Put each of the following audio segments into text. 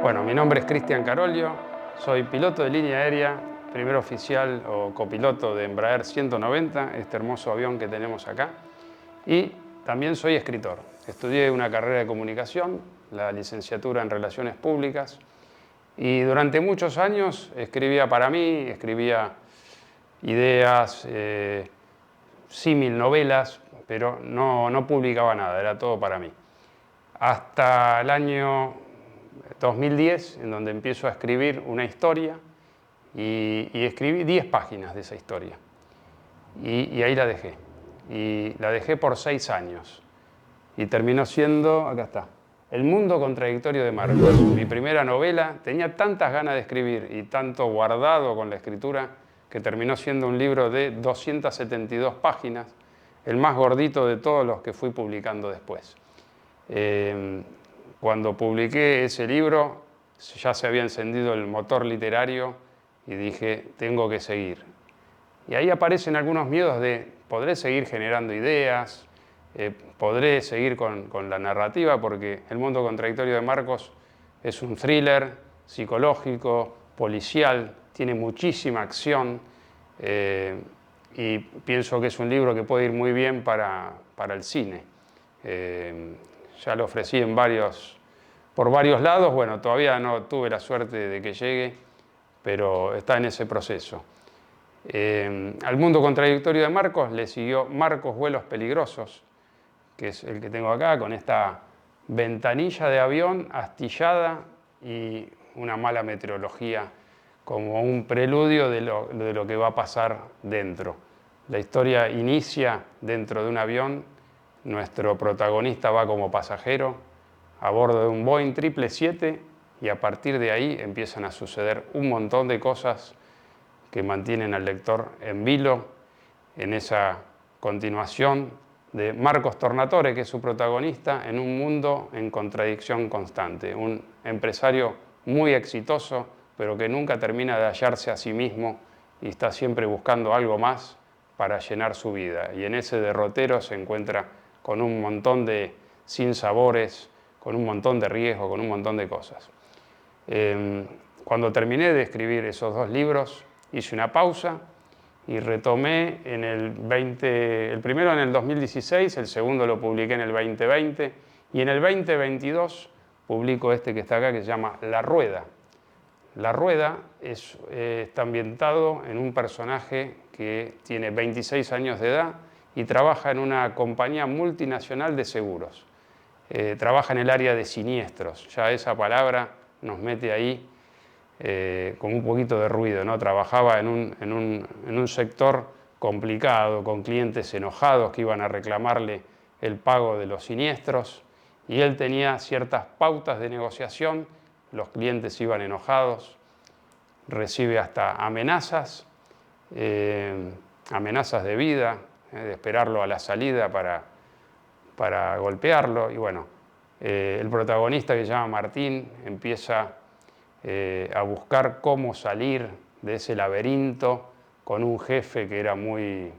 Bueno, mi nombre es Cristian Carolio, soy piloto de línea aérea, primer oficial o copiloto de Embraer 190, este hermoso avión que tenemos acá, y también soy escritor. Estudié una carrera de comunicación, la licenciatura en Relaciones Públicas, y durante muchos años escribía para mí, escribía ideas, símil novelas, pero no publicaba nada, era todo para mí. Hasta el año 2010, en donde empiezo a escribir una historia y escribí 10 páginas de esa historia. Y ahí la dejé. Y la dejé por 6 años. Y terminó siendo, acá está, El mundo contradictorio de Marcos. Mi primera novela. Tenía tantas ganas de escribir y tanto guardado con la escritura que terminó siendo un libro de 272 páginas, el más gordito de todos los que fui publicando después. Cuando publiqué ese libro ya se había encendido el motor literario y dije, tengo que seguir. Y ahí aparecen algunos miedos de, ¿podré seguir generando ideas? ¿Podré seguir con la narrativa? Porque El mundo contradictorio de Marcos es un thriller psicológico, policial, tiene muchísima acción y pienso que es un libro que puede ir muy bien para el cine. Ya lo ofrecí por varios lados, bueno, todavía no tuve la suerte de que llegue, pero está en ese proceso. Al mundo contradictorio de Marcos le siguió Marcos Vuelos Peligrosos, que es el que tengo acá, con esta ventanilla de avión astillada y una mala meteorología, como un preludio de lo que va a pasar dentro. La historia inicia dentro de un avión. Nuestro protagonista va como pasajero a bordo de un Boeing 777 y a partir de ahí empiezan a suceder un montón de cosas que mantienen al lector en vilo en esa continuación de Marcos Tornatore, que es su protagonista, en un mundo en contradicción constante. Un empresario muy exitoso, pero que nunca termina de hallarse a sí mismo y está siempre buscando algo más para llenar su vida. Y en ese derrotero se encuentra con un montón de sinsabores, con un montón de riesgo, con un montón de cosas. Cuando terminé de escribir esos 2 libros, hice una pausa y retomé el primero en el 2016, el segundo lo publiqué en el 2020 y en el 2022 publico este que está acá que se llama La Rueda. La Rueda está ambientado en un personaje que tiene 26 años de edad y trabaja en una compañía multinacional de seguros. Trabaja en el área de siniestros. Ya esa palabra nos mete ahí con un poquito de ruido, ¿no? Trabajaba en un sector complicado, con clientes enojados que iban a reclamarle el pago de los siniestros y él tenía ciertas pautas de negociación, los clientes iban enojados, recibe hasta amenazas, amenazas de vida, de esperarlo a la salida para golpearlo y bueno, el protagonista que se llama Martín empieza a buscar cómo salir de ese laberinto con un jefe que era muy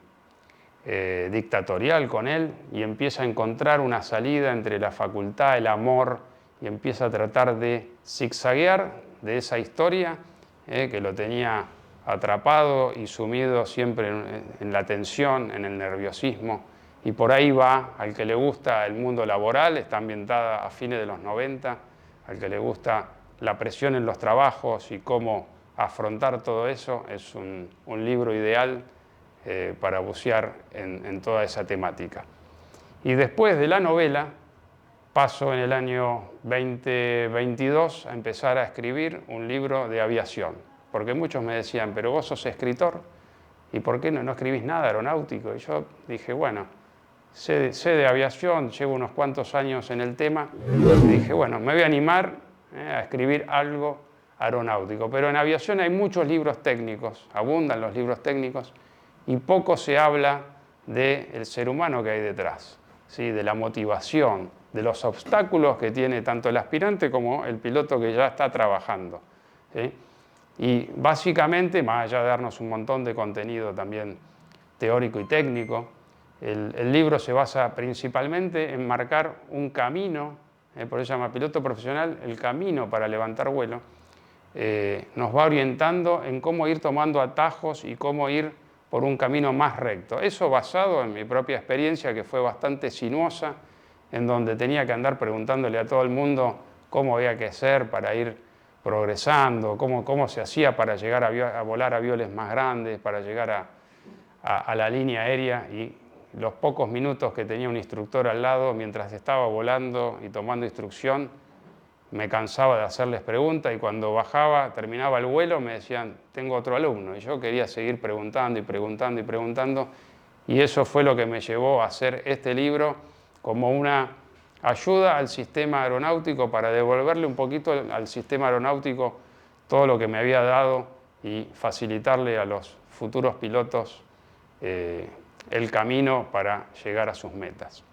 dictatorial con él y empieza a encontrar una salida entre la facultad, el amor y empieza a tratar de zigzaguear de esa historia que lo tenía atrapado y sumido siempre en la tensión, en el nerviosismo y por ahí va al que le gusta el mundo laboral, está ambientada a fines de los 90, al que le gusta la presión en los trabajos y cómo afrontar todo eso, es un libro ideal para bucear en toda esa temática. Y después de la novela, paso en el año 2022 a empezar a escribir un libro de aviación, porque muchos me decían, pero vos sos escritor, ¿y por qué no escribís nada aeronáutico? Y yo dije, bueno, sé de aviación, llevo unos cuantos años en el tema, y dije, bueno, me voy a animar a escribir algo aeronáutico. Pero en aviación hay muchos libros técnicos, abundan los libros técnicos, y poco se habla del ser humano que hay detrás, ¿sí? De la motivación, de los obstáculos que tiene tanto el aspirante como el piloto que ya está trabajando, ¿sí? Y básicamente, más allá de darnos un montón de contenido también teórico y técnico, el libro se basa principalmente en marcar un camino por eso se llama piloto profesional, el camino para levantar vuelo, nos va orientando en cómo ir tomando atajos y cómo ir por un camino más recto. Eso basado en mi propia experiencia, que fue bastante sinuosa, en donde tenía que andar preguntándole a todo el mundo cómo había que hacer para ir progresando, cómo se hacía para llegar a volar aviones más grandes, para llegar a la línea aérea, y los pocos minutos que tenía un instructor al lado mientras estaba volando y tomando instrucción, me cansaba de hacerles preguntas, y cuando bajaba, terminaba el vuelo, me decían, tengo otro alumno, y yo quería seguir preguntando y preguntando y preguntando, y eso fue lo que me llevó a hacer este libro como una ayuda al sistema aeronáutico para devolverle un poquito al sistema aeronáutico todo lo que me había dado y facilitarle a los futuros pilotos el camino para llegar a sus metas.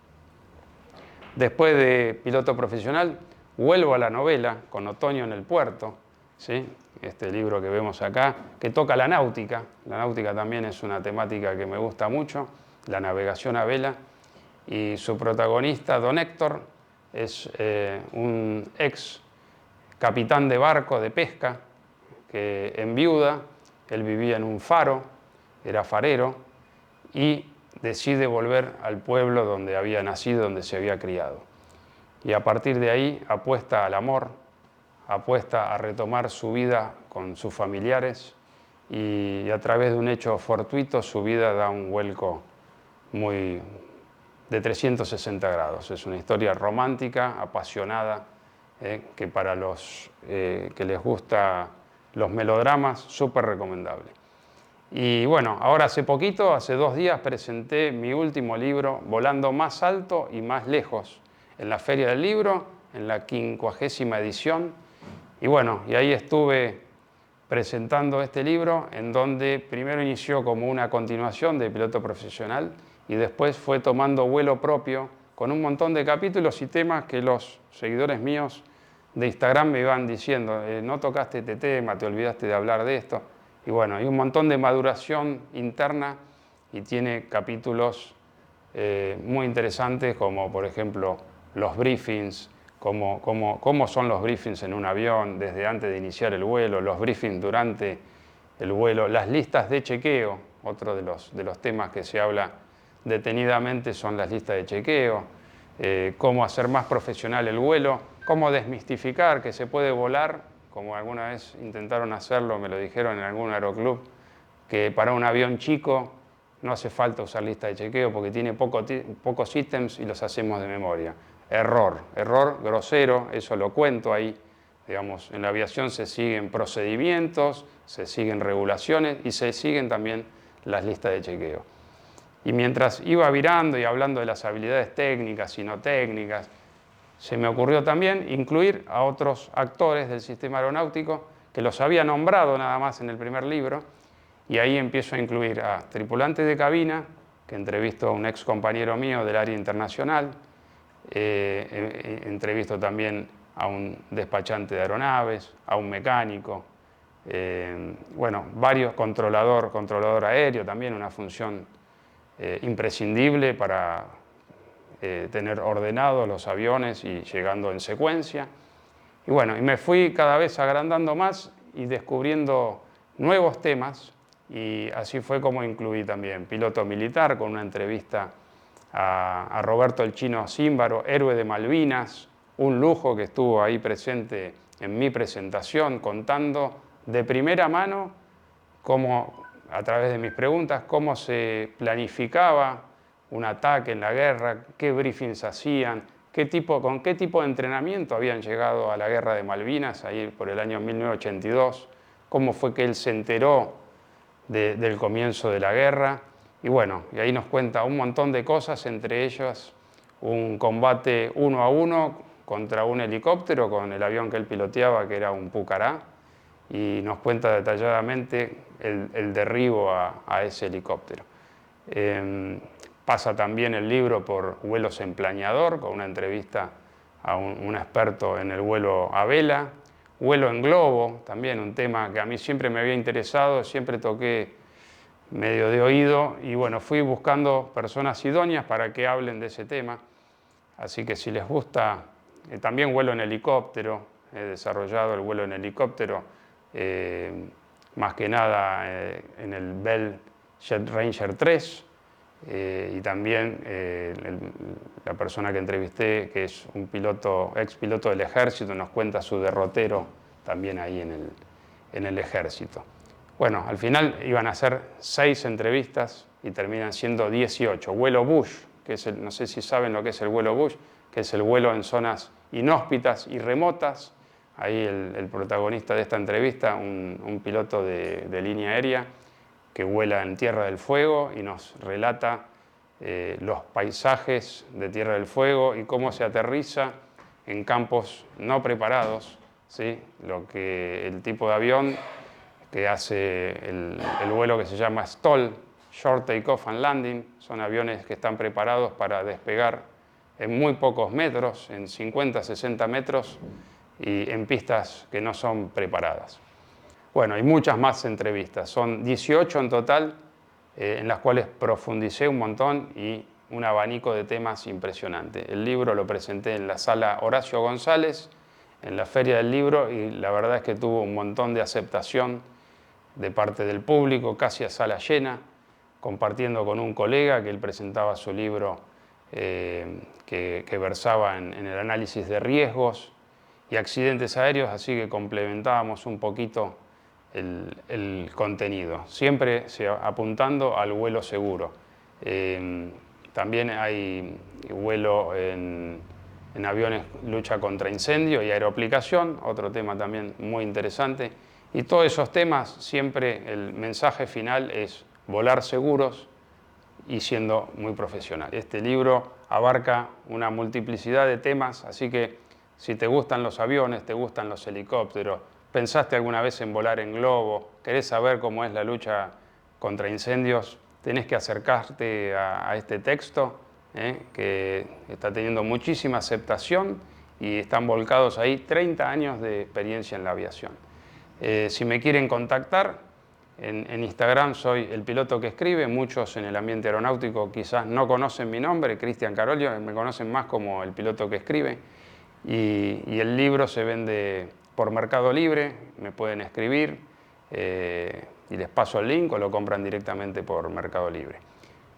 Después de piloto profesional, vuelvo a la novela con Otoño en el puerto, ¿sí? Este libro que vemos acá, que toca la náutica. La náutica también es una temática que me gusta mucho, la navegación a vela. Y su protagonista, don Héctor, es un ex capitán de barco de pesca que enviuda. Él vivía en un faro, era farero, y decide volver al pueblo donde había nacido, donde se había criado. Y a partir de ahí apuesta al amor, apuesta a retomar su vida con sus familiares, y a través de un hecho fortuito su vida da un vuelco de 360 grados. Es una historia romántica, apasionada, que para los que les gusta los melodramas, súper recomendable. Y bueno, ahora hace poquito, hace 2 días, presenté mi último libro, Volando más alto y más lejos, en la Feria del Libro, en la 50ª edición. Y bueno, y ahí estuve presentando este libro, en donde primero inició como una continuación de Piloto Profesional y después fue tomando vuelo propio con un montón de capítulos y temas que los seguidores míos de Instagram me iban diciendo, no tocaste este tema, te olvidaste de hablar de esto. Y bueno, hay un montón de maduración interna y tiene capítulos muy interesantes, como por ejemplo los briefings, cómo son los briefings en un avión desde antes de iniciar el vuelo, los briefings durante el vuelo, las listas de chequeo. Otro de los temas que se habla detenidamente son las listas de chequeo, cómo hacer más profesional el vuelo, cómo desmistificar que se puede volar, como alguna vez intentaron hacerlo, me lo dijeron en algún aeroclub, que para un avión chico no hace falta usar lista de chequeo porque tiene pocos ítems y los hacemos de memoria. Error grosero, eso lo cuento ahí. Digamos, en la aviación se siguen procedimientos, se siguen regulaciones y se siguen también las listas de chequeo. Y mientras iba virando y hablando de las habilidades técnicas y no técnicas, se me ocurrió también incluir a otros actores del sistema aeronáutico que los había nombrado nada más en el primer libro, y ahí empiezo a incluir a tripulantes de cabina, que entrevisto a un ex compañero mío del área internacional, entrevisto también a un despachante de aeronaves, a un mecánico, bueno, varios controlador aéreo, también una función imprescindible para tener ordenados los aviones y llegando en secuencia. Y bueno, y me fui cada vez agrandando más y descubriendo nuevos temas, y así fue como incluí también piloto militar, con una entrevista a Roberto el Chino Címbaro, héroe de Malvinas, un lujo que estuvo ahí presente en mi presentación, contando de primera mano cómo, a través de mis preguntas, cómo se planificaba un ataque en la guerra, qué briefings hacían, con qué tipo de entrenamiento habían llegado a la guerra de Malvinas, ahí por el año 1982, cómo fue que él se enteró del comienzo de la guerra. Y bueno, y ahí nos cuenta un montón de cosas, entre ellas un combate 1 a 1 contra un helicóptero con el avión que él piloteaba, que era un Pucará, y nos cuenta detalladamente el derribo a ese helicóptero. Pasa también el libro por vuelos en planeador, con una entrevista a un experto en el vuelo a vela. Vuelo en globo, también un tema que a mí siempre me había interesado, siempre toqué medio de oído, y bueno, fui buscando personas idóneas para que hablen de ese tema. Así que si les gusta También vuelo en helicóptero, he desarrollado el vuelo en helicóptero, más que nada en el Bell Jet Ranger 3, y también la persona que entrevisté, que es un ex piloto del ejército, nos cuenta su derrotero también ahí en el ejército. Bueno, al final iban a ser 6 entrevistas y terminan siendo 18. Vuelo Bush, que es no sé si saben lo que es el vuelo Bush, que es el vuelo en zonas inhóspitas y remotas. Ahí el protagonista de esta entrevista, un piloto de línea aérea, que vuela en Tierra del Fuego y nos relata los paisajes de Tierra del Fuego y cómo se aterriza en campos no preparados, ¿sí? El tipo de avión que hace el vuelo que se llama STOL, Short Takeoff and Landing, son aviones que están preparados para despegar en muy pocos metros, en 50, 60 metros, y en pistas que no son preparadas. Bueno, hay muchas más entrevistas, son 18 en total, en las cuales profundicé un montón y un abanico de temas impresionante. El libro lo presenté en la sala Horacio González, en la Feria del Libro, y la verdad es que tuvo un montón de aceptación de parte del público, casi a sala llena, compartiendo con un colega que él presentaba su libro que versaba en el análisis de riesgos y accidentes aéreos, así que complementábamos un poquito el contenido, siempre apuntando al vuelo seguro. También hay vuelo en aviones, lucha contra incendio y aeroaplicación, otro tema también muy interesante. Y todos esos temas, siempre el mensaje final es volar seguros y siendo muy profesional. Este libro abarca una multiplicidad de temas, así que si te gustan los aviones, te gustan los helicópteros, pensaste alguna vez en volar en globo, querés saber cómo es la lucha contra incendios, tenés que acercarte a este texto, que está teniendo muchísima aceptación y están volcados ahí 30 años de experiencia en la aviación. Si me quieren contactar, en Instagram soy el piloto que escribe. Muchos en el ambiente aeronáutico quizás no conocen mi nombre, Cristian Carolio, me conocen más como el piloto que escribe. Y el libro se vende por Mercado Libre, me pueden escribir y les paso el link o lo compran directamente por Mercado Libre.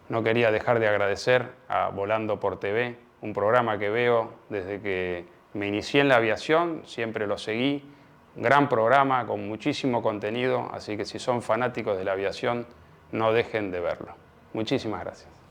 No quería dejar de agradecer a Volando por TV, un programa que veo desde que me inicié en la aviación, siempre lo seguí. Gran programa con muchísimo contenido, así que si son fanáticos de la aviación, no dejen de verlo. Muchísimas gracias.